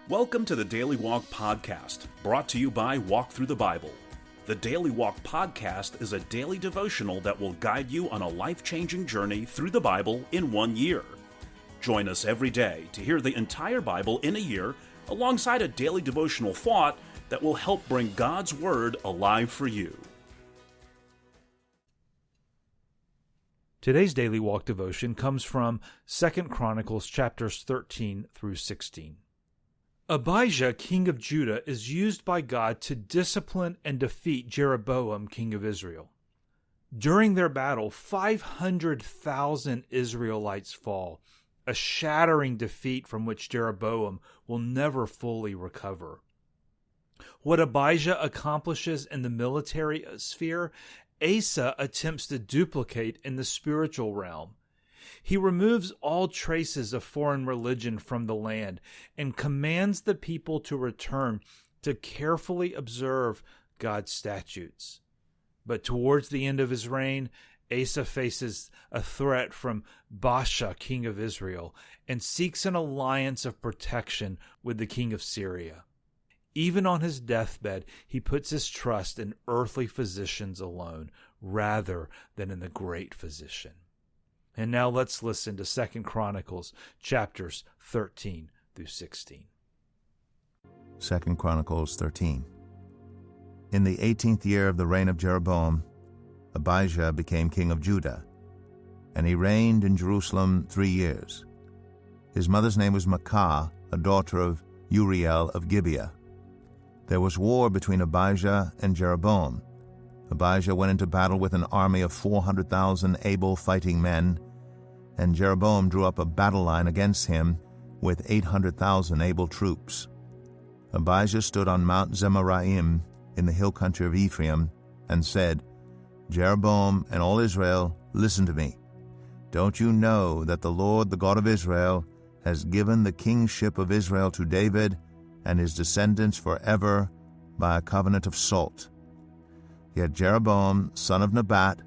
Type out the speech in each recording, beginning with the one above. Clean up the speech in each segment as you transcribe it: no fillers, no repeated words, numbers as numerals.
Welcome to the Daily Walk Podcast, brought to you by Walk Thru the Bible. The Daily Walk Podcast is a daily devotional that will guide you on a life-changing journey through the Bible in 1 year. Join us every day to hear the entire Bible in a year, alongside a daily devotional thought that will help bring God's Word alive for you. Today's Daily Walk devotion comes from 2 Chronicles chapters 13 through 16. Abijah, king of Judah, is used by God to discipline and defeat Jeroboam, king of Israel. During their battle, 500,000 Israelites fall, a shattering defeat from which Jeroboam will never fully recover. What Abijah accomplishes in the military sphere, Asa attempts to duplicate in the spiritual realm. He removes all traces of foreign religion from the land and commands the people to return to carefully observe God's statutes. But towards the end of his reign, Asa faces a threat from Baasha, king of Israel, and seeks an alliance of protection with the king of Syria. Even on his deathbed, he puts his trust in earthly physicians alone, rather than in the great physician. And now let's listen to 2 Chronicles chapters 13 through 16. 2 Chronicles 13. In the 18th year of the reign of Jeroboam, Abijah became king of Judah, and he reigned in Jerusalem 3 years. His mother's name was Maacah, a daughter of Uriel of Gibeah. There was war between Abijah and Jeroboam. Abijah went into battle with an army of 400,000 able fighting men, and Jeroboam drew up a battle line against him with 800,000 able troops. Abijah stood on Mount Zemaraim in the hill country of Ephraim and said, "Jeroboam and all Israel, listen to me. Don't you know that the Lord, the God of Israel, has given the kingship of Israel to David and his descendants forever by a covenant of salt? Yet Jeroboam, son of Nebat,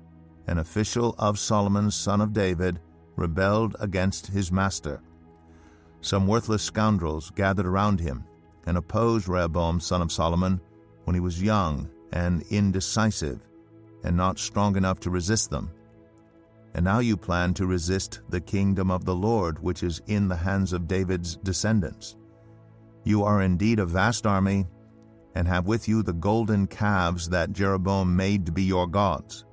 an official of Solomon, son of David, rebelled against his master. Some worthless scoundrels gathered around him and opposed Rehoboam, son of Solomon, when he was young and indecisive and not strong enough to resist them. And now you plan to resist the kingdom of the Lord, which is in the hands of David's descendants. You are indeed a vast army, and have with you the golden calves that Jeroboam made to be your gods.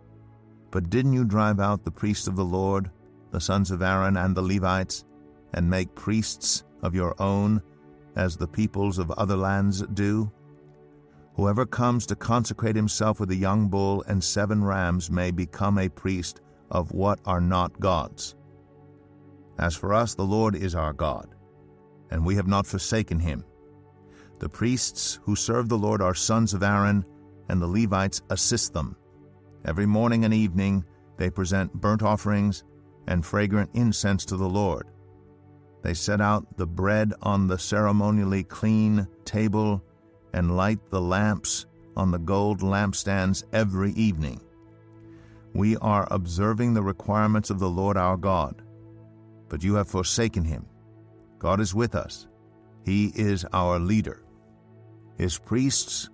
But didn't you drive out the priests of the Lord, the sons of Aaron and the Levites, and make priests of your own, as the peoples of other lands do? Whoever comes to consecrate himself with a young bull and 7 rams may become a priest of what are not gods. As for us, the Lord is our God, and we have not forsaken him. The priests who serve the Lord are sons of Aaron, and the Levites assist them. Every morning and evening they present burnt offerings and fragrant incense to the Lord. They set out the bread on the ceremonially clean table and light the lamps on the gold lampstands every evening. We are observing the requirements of the Lord our God, but you have forsaken him. God is with us. He is our leader. His priests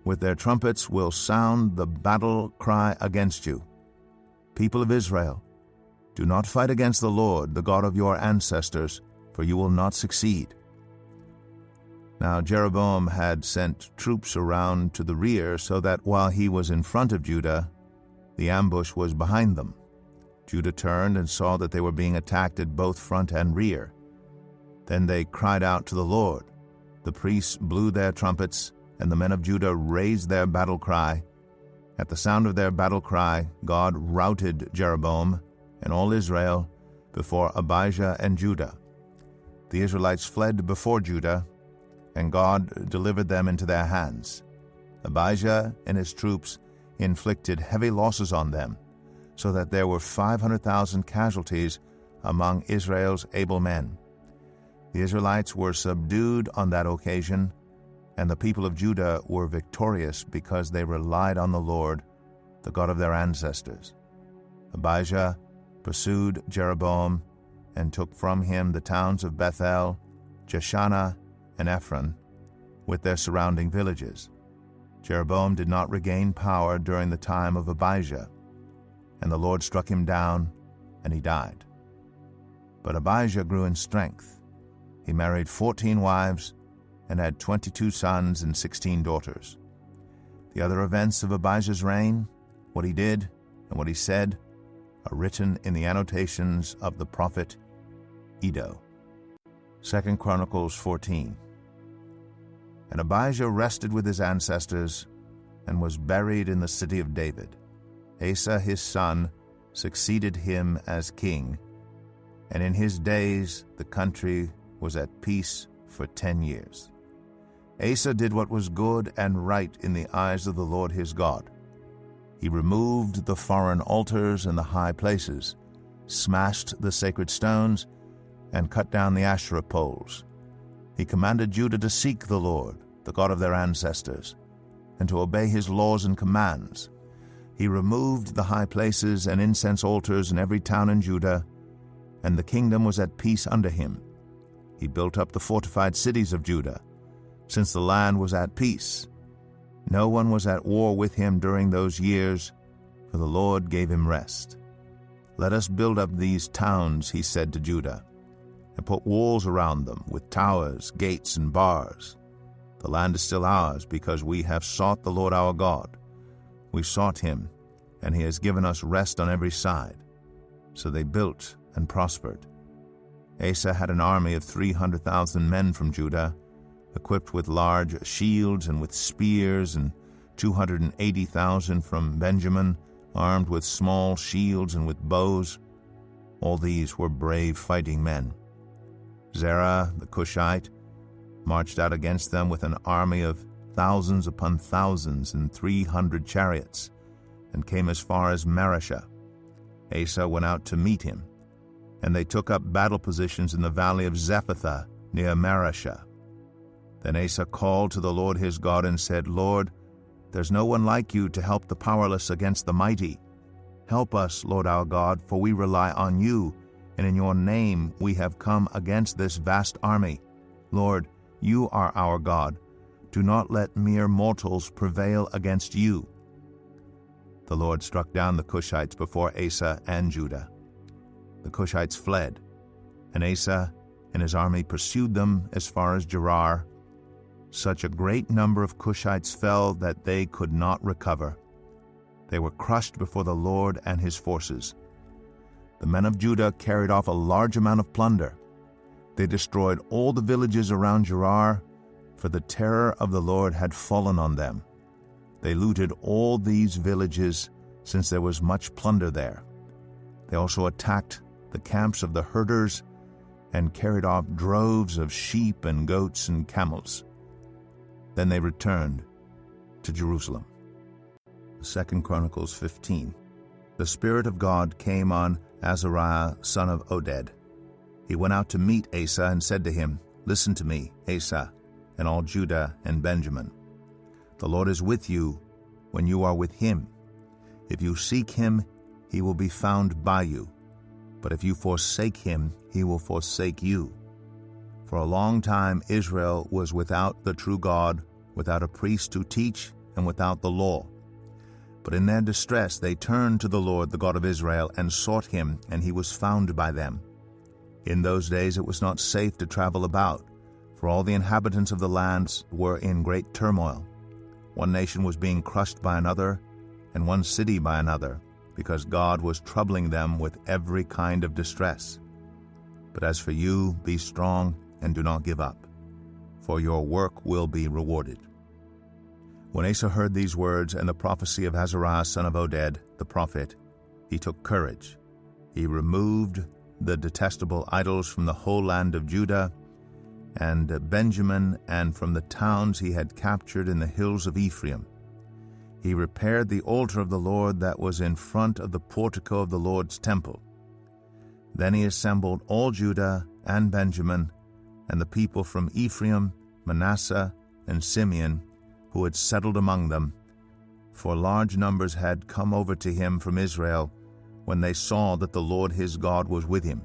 with their trumpets will sound the battle cry against you. People of Israel, do not fight against the Lord, the God of your ancestors, for you will not succeed." Now Jeroboam had sent troops around to the rear so that while he was in front of Judah, the ambush was behind them. Judah turned and saw that they were being attacked at both front and rear. Then they cried out to the Lord. The priests blew their trumpets, and the men of Judah raised their battle cry. At the sound of their battle cry, God routed Jeroboam and all Israel before Abijah and Judah. The Israelites fled before Judah, and God delivered them into their hands. Abijah and his troops inflicted heavy losses on them, so that there were 500,000 casualties among Israel's able men. The Israelites were subdued on that occasion, and the people of Judah were victorious because they relied on the Lord, the God of their ancestors. Abijah pursued Jeroboam and took from him the towns of Bethel, Jeshanah, and Ephron, with their surrounding villages. Jeroboam did not regain power during the time of Abijah, and the Lord struck him down, and he died. But Abijah grew in strength. He married 14 wives and had 22 sons and 16 daughters. The other events of Abijah's reign, what he did and what he said, are written in the annotations of the prophet Iddo. 2 Chronicles 14. And Abijah rested with his ancestors and was buried in the city of David. Asa his son succeeded him as king, and in his days the country was at peace for 10 years. Asa did what was good and right in the eyes of the Lord his God. He removed the foreign altars and the high places, smashed the sacred stones, and cut down the Asherah poles. He commanded Judah to seek the Lord, the God of their ancestors, and to obey his laws and commands. He removed the high places and incense altars in every town in Judah, and the kingdom was at peace under him. He built up the fortified cities of Judah, since the land was at peace. No one was at war with him during those years, for the Lord gave him rest. Let us build up these towns, he said to Judah, and put walls around them with towers, gates, and bars. The land is still ours, because we have sought the Lord our God. We sought him, and he has given us rest on every side. So they built and prospered. Asa had an army of 300,000 men from Judah, equipped with large shields and with spears, and 280,000 from Benjamin, armed with small shields and with bows. All these were brave fighting men. Zerah the Cushite marched out against them with an army of thousands upon thousands and 300 chariots, and came as far as Mareshah. Asa went out to meet him, and they took up battle positions in the valley of Zephathah near Mareshah. Then Asa called to the Lord his God and said, Lord, there's no one like you to help the powerless against the mighty. Help us, Lord our God, for we rely on you, and in your name we have come against this vast army. Lord, you are our God. Do not let mere mortals prevail against you. The Lord struck down the Cushites before Asa and Judah. The Cushites fled, and Asa and his army pursued them as far as Gerar. Such a great number of Cushites fell that they could not recover. They were crushed before the Lord and his forces. The men of Judah carried off a large amount of plunder. They destroyed all the villages around Gerar, for the terror of the Lord had fallen on them. They looted all these villages, since there was much plunder there. They also attacked the camps of the herders and carried off droves of sheep and goats and camels. Then they returned to Jerusalem. 2 Chronicles 15. The Spirit of God came on Azariah, son of Oded. He went out to meet Asa and said to him, Listen to me, Asa, and all Judah and Benjamin. The Lord is with you when you are with him. If you seek him, he will be found by you. But if you forsake him, he will forsake you. For a long time Israel was without the true God, without a priest to teach, and without the law. But in their distress they turned to the Lord, the God of Israel, and sought him, and he was found by them. In those days it was not safe to travel about, for all the inhabitants of the lands were in great turmoil. One nation was being crushed by another, and one city by another, because God was troubling them with every kind of distress. But as for you, be strong and do not give up, for your work will be rewarded. When Asa heard these words and the prophecy of Azariah son of Oded, the prophet, he took courage. He removed the detestable idols from the whole land of Judah and Benjamin, and from the towns he had captured in the hills of Ephraim. He repaired the altar of the Lord that was in front of the portico of the Lord's temple. Then he assembled all Judah and Benjamin, and the people from Ephraim, Manasseh, and Simeon, who had settled among them, for large numbers had come over to him from Israel when they saw that the Lord his God was with him.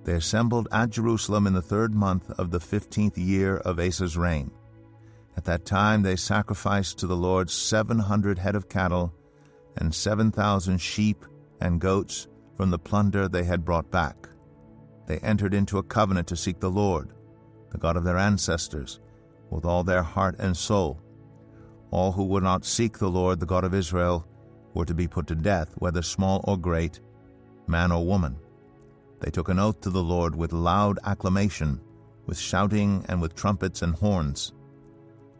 They assembled at Jerusalem in the 3rd month of the 15th year of Asa's reign. At that time they sacrificed to the Lord 700 head of cattle and 7,000 sheep and goats from the plunder they had brought back. They entered into a covenant to seek the Lord, the God of their ancestors, with all their heart and soul. All who would not seek the Lord, the God of Israel, were to be put to death, whether small or great, man or woman. They took an oath to the Lord with loud acclamation, with shouting and with trumpets and horns.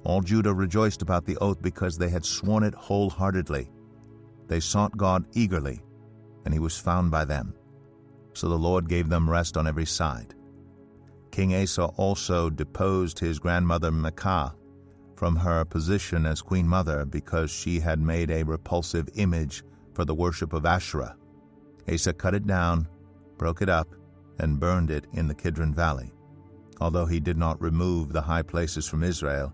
All Judah rejoiced about the oath because they had sworn it wholeheartedly. They sought God eagerly, and he was found by them. So the Lord gave them rest on every side. King Asa also deposed his grandmother Maacah from her position as queen mother because she had made a repulsive image for the worship of Asherah. Asa cut it down, broke it up, and burned it in the Kidron Valley. Although he did not remove the high places from Israel,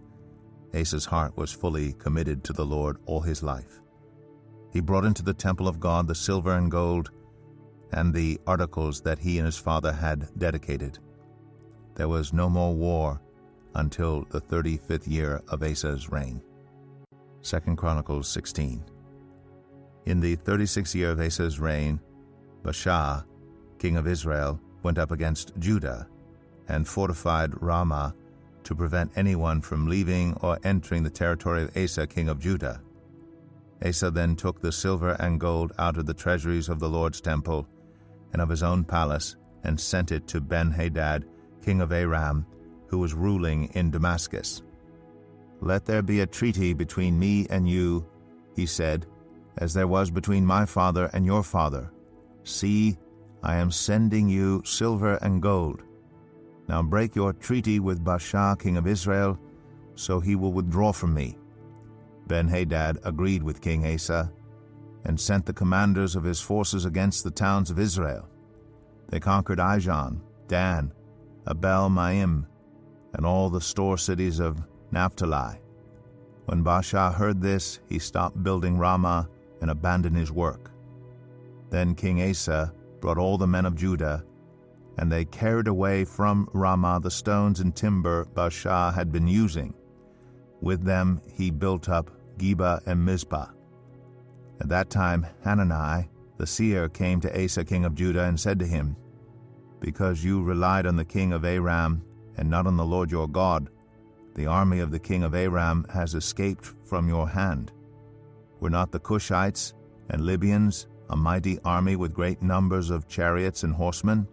Asa's heart was fully committed to the Lord all his life. He brought into the temple of God the silver and gold and the articles that he and his father had dedicated. There was no more war until the 35th year of Asa's reign. 2 Chronicles 16. In the 36th year of Asa's reign, Baasha, king of Israel, went up against Judah and fortified Ramah to prevent anyone from leaving or entering the territory of Asa, king of Judah. Asa then took the silver and gold out of the treasuries of the Lord's temple and of his own palace and sent it to Ben-Hadad, king of Aram, who was ruling in Damascus. "Let there be a treaty between me and you," he said, "as there was between my father and your father. See, I am sending you silver and gold. Now break your treaty with Baasha, king of Israel, so he will withdraw from me." Ben-Hadad agreed with King Asa and sent the commanders of his forces against the towns of Israel. They conquered Ijon, Dan, Abel-Maim, and all the store cities of Naphtali. When Baasha heard this, he stopped building Ramah and abandoned his work. Then King Asa brought all the men of Judah, and they carried away from Ramah the stones and timber Baasha had been using. With them he built up Geba and Mizpah. At that time Hanani, the seer, came to Asa king of Judah and said to him, "Because you relied on the king of Aram and not on the Lord your God, the army of the king of Aram has escaped from your hand. Were not the Cushites and Libyans a mighty army with great numbers of chariots and horsemen?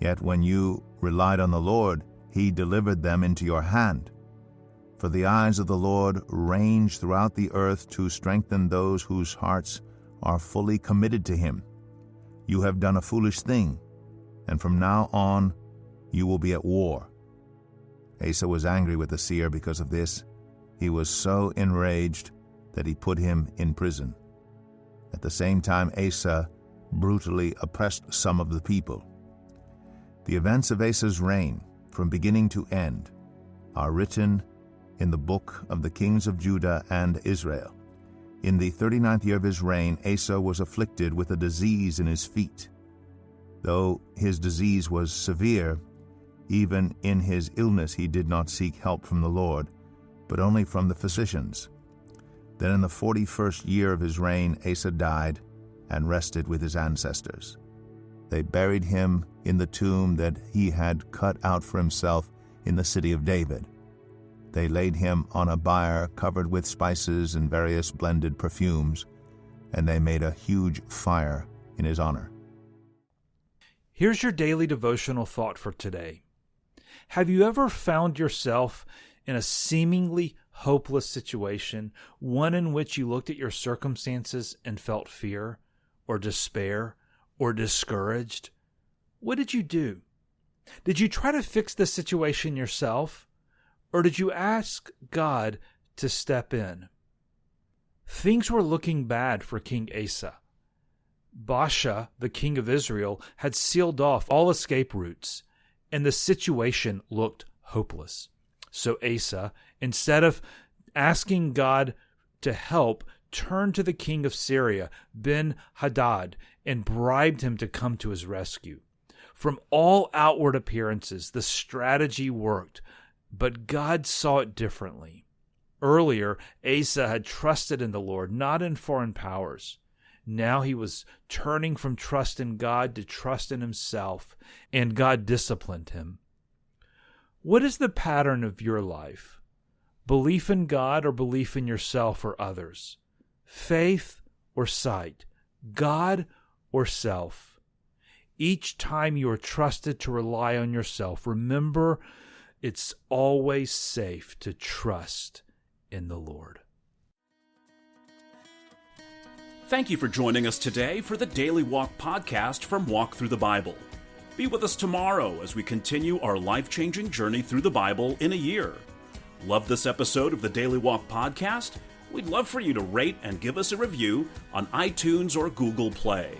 Yet when you relied on the Lord, he delivered them into your hand. For the eyes of the Lord range throughout the earth to strengthen those whose hearts are fully committed to him. You have done a foolish thing, and from now on you will be at war." Asa was angry with the seer because of this. He was so enraged that he put him in prison. At the same time, Asa brutally oppressed some of the people. The events of Asa's reign, from beginning to end, are written in the book of the kings of Judah and Israel. In the 39th year of his reign, Asa was afflicted with a disease in his feet. Though his disease was severe, even in his illness he did not seek help from the Lord, but only from the physicians. Then in the 41st year of his reign, Asa died and rested with his ancestors. They buried him in the tomb that he had cut out for himself in the city of David. They laid him on a bier covered with spices and various blended perfumes, and they made a huge fire in his honor. Here's your daily devotional thought for today. Have you ever found yourself in a seemingly hopeless situation, one in which you looked at your circumstances and felt fear or despair or discouraged? What did you do? Did you try to fix the situation yourself, or did you ask God to step in? Things were looking bad for King Asa. Baasha, the king of Israel, had sealed off all escape routes, and the situation looked hopeless. So Asa, instead of asking God to help, turned to the king of Syria, Ben-Hadad, and bribed him to come to his rescue. From all outward appearances, the strategy worked, but God saw it differently. Earlier, Asa had trusted in the Lord, not in foreign powers. Now he was turning from trust in God to trust in himself, and God disciplined him. What is the pattern of your life? Belief in God or belief in yourself or others? Faith or sight? God or self? Each time you are trusted to rely on yourself, remember it's always safe to trust in the Lord. Thank you for joining us today for the Daily Walk Podcast from Walk Thru the Bible. Be with us tomorrow as we continue our life-changing journey through the Bible in a year. Love this episode of the Daily Walk Podcast? We'd love for you to rate and give us a review on iTunes or Google Play.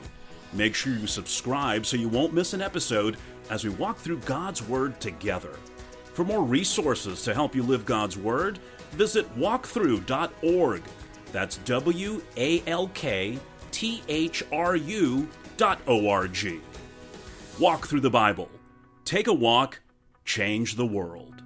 Make sure you subscribe so you won't miss an episode as we walk through God's Word together. For more resources to help you live God's Word, visit walkthru.org. That's WALKTHRU.org. Walk through the Bible. Take a walk, change the world.